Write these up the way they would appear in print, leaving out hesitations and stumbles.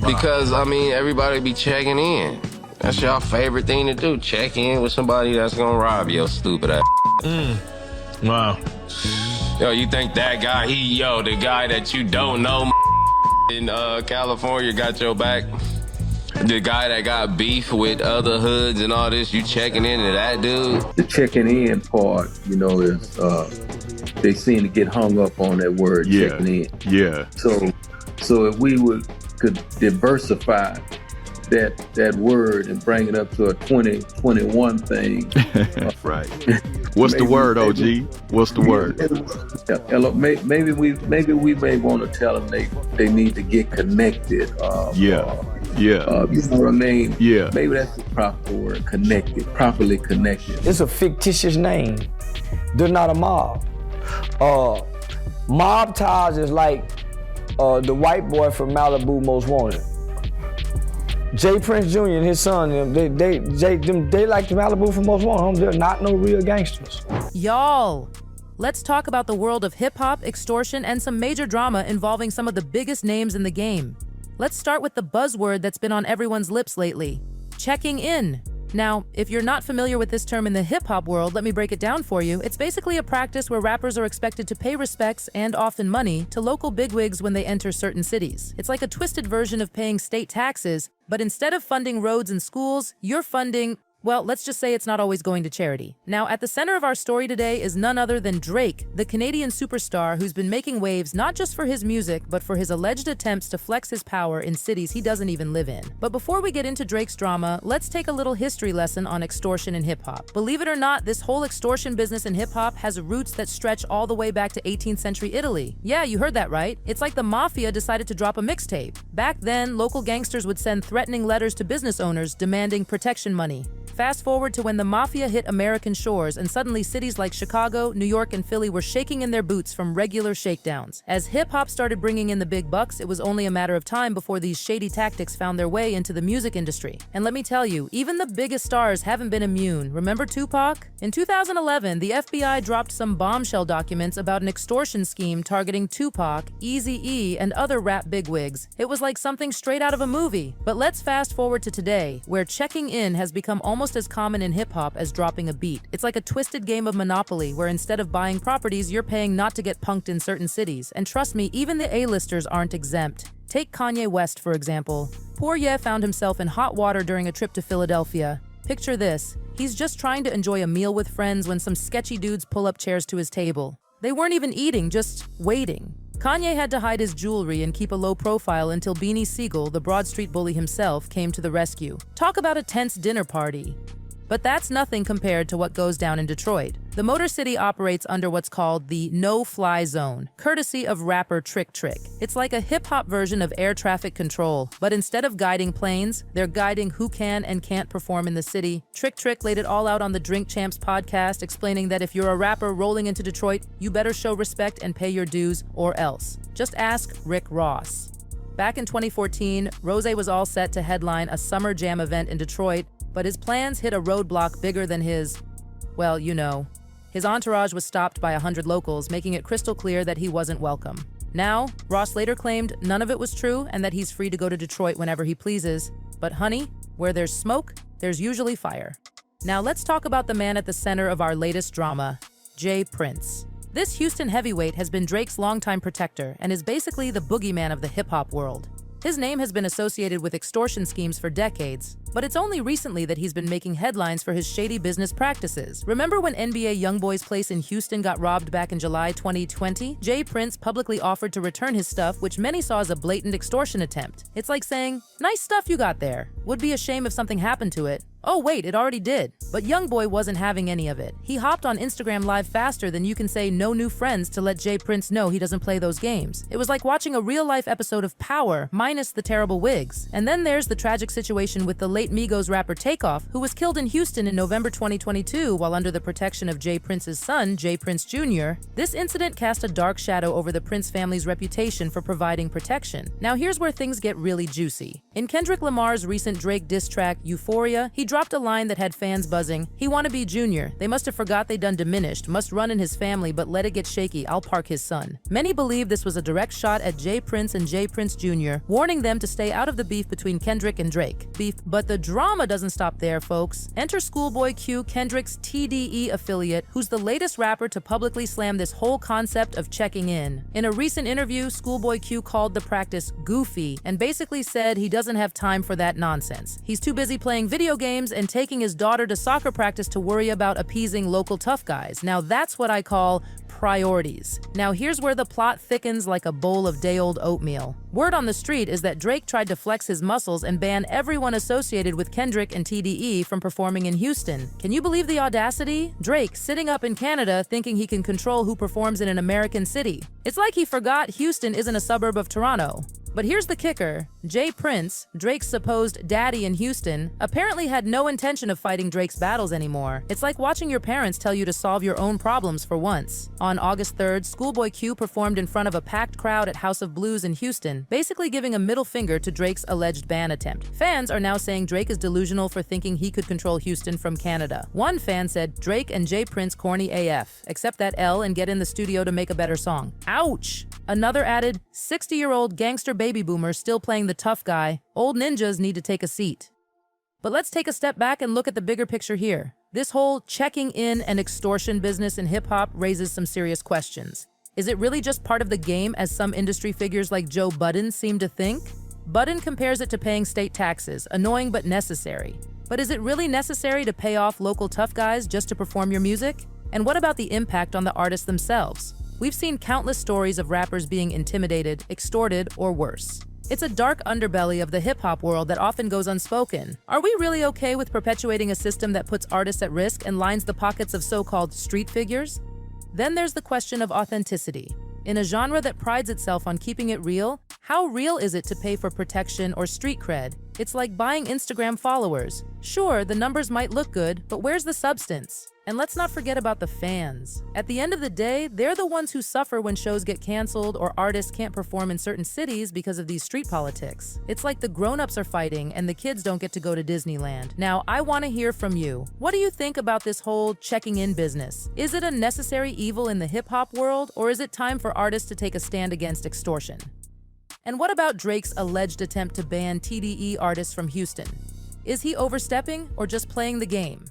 Because, I mean, everybody be checking in. That's y'all favorite thing to do, check in with somebody that's gonna rob your stupid ass. Wow. Yo, you think that guy, the guy that you don't know in California got your back? The guy that got beef with other hoods and all this, you checking into that dude? The checking in part, is they seem to get hung up on that word, checking in. Yeah. So if we could diversify that word and bring it up to a 2021 thing. Right. What's the word, OG? What's the word? Maybe we may want to tell them they need to get connected. You know what I mean? Yeah. Maybe that's the proper word, connected, properly connected. It's a fictitious name. They're not a mob. Mob ties is like the white boy from Malibu Most Wanted. Jay Prince Jr. and his son, they like the Malibu from Most Wanted. They're not no real gangsters. Y'all, let's talk about the world of hip-hop, extortion, and some major drama involving some of the biggest names in the game. Let's start with the buzzword that's been on everyone's lips lately, checking in. Now, if you're not familiar with this term in the hip-hop world, let me break it down for you. It's basically a practice where rappers are expected to pay respects, and often money, to local bigwigs when they enter certain cities. It's like a twisted version of paying state taxes, but instead of funding roads and schools, you're funding, well, let's just say it's not always going to charity. Now, at the center of our story today is none other than Drake, the Canadian superstar who's been making waves not just for his music, but for his alleged attempts to flex his power in cities he doesn't even live in. But before we get into Drake's drama, let's take a little history lesson on extortion in hip-hop. Believe it or not, this whole extortion business in hip-hop has roots that stretch all the way back to 18th century Italy. Yeah, you heard that right. It's like the mafia decided to drop a mixtape. Back then, local gangsters would send threatening letters to business owners demanding protection money. Fast forward to when the mafia hit American shores and suddenly cities like Chicago, New York, and Philly were shaking in their boots from regular shakedowns. As hip-hop started bringing in the big bucks, it was only a matter of time before these shady tactics found their way into the music industry. And let me tell you, even the biggest stars haven't been immune. Remember Tupac? In 2011, the FBI dropped some bombshell documents about an extortion scheme targeting Tupac, Eazy-E, and other rap bigwigs. It was like something straight out of a movie. But let's fast forward to today, where checking in has become almost as common in hip-hop as dropping a beat. It's like a twisted game of Monopoly where instead of buying properties, you're paying not to get punked in certain cities. And trust me, even the A-listers aren't exempt. Take Kanye West, for example. Poor Ye found himself in hot water during a trip to Philadelphia. Picture this. He's just trying to enjoy a meal with friends when some sketchy dudes pull up chairs to his table. They weren't even eating, just waiting. Kanye had to hide his jewelry and keep a low profile until Beanie Siegel, the Broad Street bully himself, came to the rescue. Talk about a tense dinner party. But that's nothing compared to what goes down in Detroit. The Motor City operates under what's called the no-fly zone, courtesy of rapper Trick. It's like a hip-hop version of air traffic control, but instead of guiding planes, they're guiding who can and can't perform in the city. Trick laid it all out on the Drink Champs podcast, explaining that if you're a rapper rolling into Detroit, you better show respect and pay your dues, or else. Just ask Rick Ross. Back in 2014, Rose was all set to headline a summer jam event in Detroit, but his plans hit a roadblock bigger than his, well, you know. His entourage was stopped by 100 locals, making it crystal clear that he wasn't welcome. Now, Ross later claimed none of it was true and that he's free to go to Detroit whenever he pleases. But honey, where there's smoke, there's usually fire. Now let's talk about the man at the center of our latest drama, Jay Prince. This Houston heavyweight has been Drake's longtime protector and is basically the boogeyman of the hip-hop world. His name has been associated with extortion schemes for decades, but it's only recently that he's been making headlines for his shady business practices. Remember when NBA YoungBoy's place in Houston got robbed back in July 2020? Jay Prince publicly offered to return his stuff, which many saw as a blatant extortion attempt. It's like saying, "Nice stuff you got there. Would be a shame if something happened to it." Oh wait, it already did. But YoungBoy wasn't having any of it. He hopped on Instagram Live faster than you can say no new friends to let Jay Prince know he doesn't play those games. It was like watching a real-life episode of Power, minus the terrible wigs. And then there's the tragic situation with the late Migos rapper Takeoff, who was killed in Houston in November 2022 while under the protection of Jay Prince's son, Jay Prince Jr. This incident cast a dark shadow over the Prince family's reputation for providing protection. Now here's where things get really juicy. In Kendrick Lamar's recent Drake diss track, Euphoria, he dropped a line that had fans buzzing, "He wanna be Junior. They must have forgot they done diminished, must run in his family, but let it get shaky, I'll park his son." Many believe this was a direct shot at J. Prince and J. Prince Jr., warning them to stay out of the beef between Kendrick and Drake. But the drama doesn't stop there, folks. Enter Schoolboy Q, Kendrick's TDE affiliate, who's the latest rapper to publicly slam this whole concept of checking in. In a recent interview, Schoolboy Q called the practice goofy and basically said he doesn't have time for that nonsense. He's too busy playing video games and taking his daughter to soccer practice to worry about appeasing local tough guys. Now that's what I call priorities. Now here's where the plot thickens like a bowl of day-old oatmeal. Word on the street is that Drake tried to flex his muscles and ban everyone associated with Kendrick and TDE from performing in Houston. Can you believe the audacity? Drake sitting up in Canada thinking he can control who performs in an American city. It's like he forgot Houston isn't a suburb of Toronto. But here's the kicker. J. Prince, Drake's supposed daddy in Houston, apparently had no intention of fighting Drake's battles anymore. It's like watching your parents tell you to solve your own problems for once. On August 3rd, Schoolboy Q performed in front of a packed crowd at House of Blues in Houston, basically giving a middle finger to Drake's alleged ban attempt. Fans are now saying Drake is delusional for thinking he could control Houston from Canada. One fan said, "Drake and J. Prince corny AF. Accept that L and get in the studio to make a better song." Ouch! Another added, 60-year-old gangster baby boomer still playing the tough guy. Old ninjas need to take a seat. But let's take a step back and look at the bigger picture here. This whole checking in and extortion business in hip-hop raises some serious questions. Is it really just part of the game, as some industry figures like Joe Budden seem to think? Budden compares it to paying state taxes, annoying but necessary. But is it really necessary to pay off local tough guys just to perform your music? And what about the impact on the artists themselves? We've seen countless stories of rappers being intimidated, extorted, or worse. It's a dark underbelly of the hip-hop world that often goes unspoken. Are we really okay with perpetuating a system that puts artists at risk and lines the pockets of so-called street figures? Then there's the question of authenticity. In a genre that prides itself on keeping it real, how real is it to pay for protection or street cred? It's like buying Instagram followers. Sure, the numbers might look good, but where's the substance? And let's not forget about the fans. At the end of the day, they're the ones who suffer when shows get canceled or artists can't perform in certain cities because of these street politics. It's like the grown-ups are fighting and the kids don't get to go to Disneyland. Now, I want to hear from you. What do you think about this whole checking in business? Is it a necessary evil in the hip-hop world, or is it time for artists to take a stand against extortion? And what about Drake's alleged attempt to ban TDE artists from Houston? Is he overstepping or just playing the game?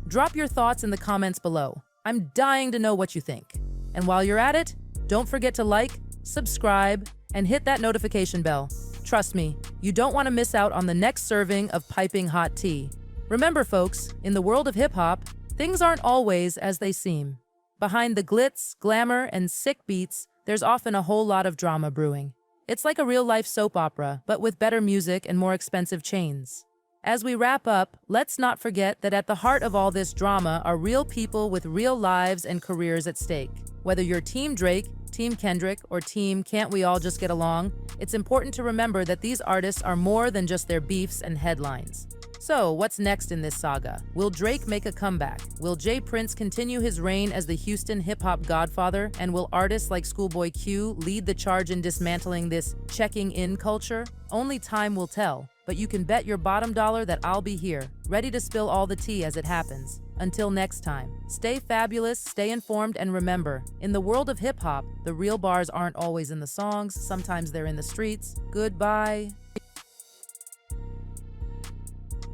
Drop your thoughts in the comments below. I'm dying to know what you think. And while you're at it, don't forget to like, subscribe, and hit that notification bell. Trust me, you don't want to miss out on the next serving of piping hot tea. Remember, folks, in the world of hip-hop, things aren't always as they seem. Behind the glitz, glamour, and sick beats, there's often a whole lot of drama brewing. It's like a real-life soap opera, but with better music and more expensive chains. As we wrap up, let's not forget that at the heart of all this drama are real people with real lives and careers at stake. Whether you're Team Drake, Team Kendrick, or Team Can't We All Just Get Along, it's important to remember that these artists are more than just their beefs and headlines. So, what's next in this saga? Will Drake make a comeback? Will J. Prince continue his reign as the Houston hip-hop godfather? And will artists like Schoolboy Q lead the charge in dismantling this checking in culture? Only time will tell. But you can bet your bottom dollar that I'll be here, ready to spill all the tea as it happens. Until next time, stay fabulous, stay informed, and remember, in the world of hip-hop, the real bars aren't always in the songs, sometimes they're in the streets. Goodbye.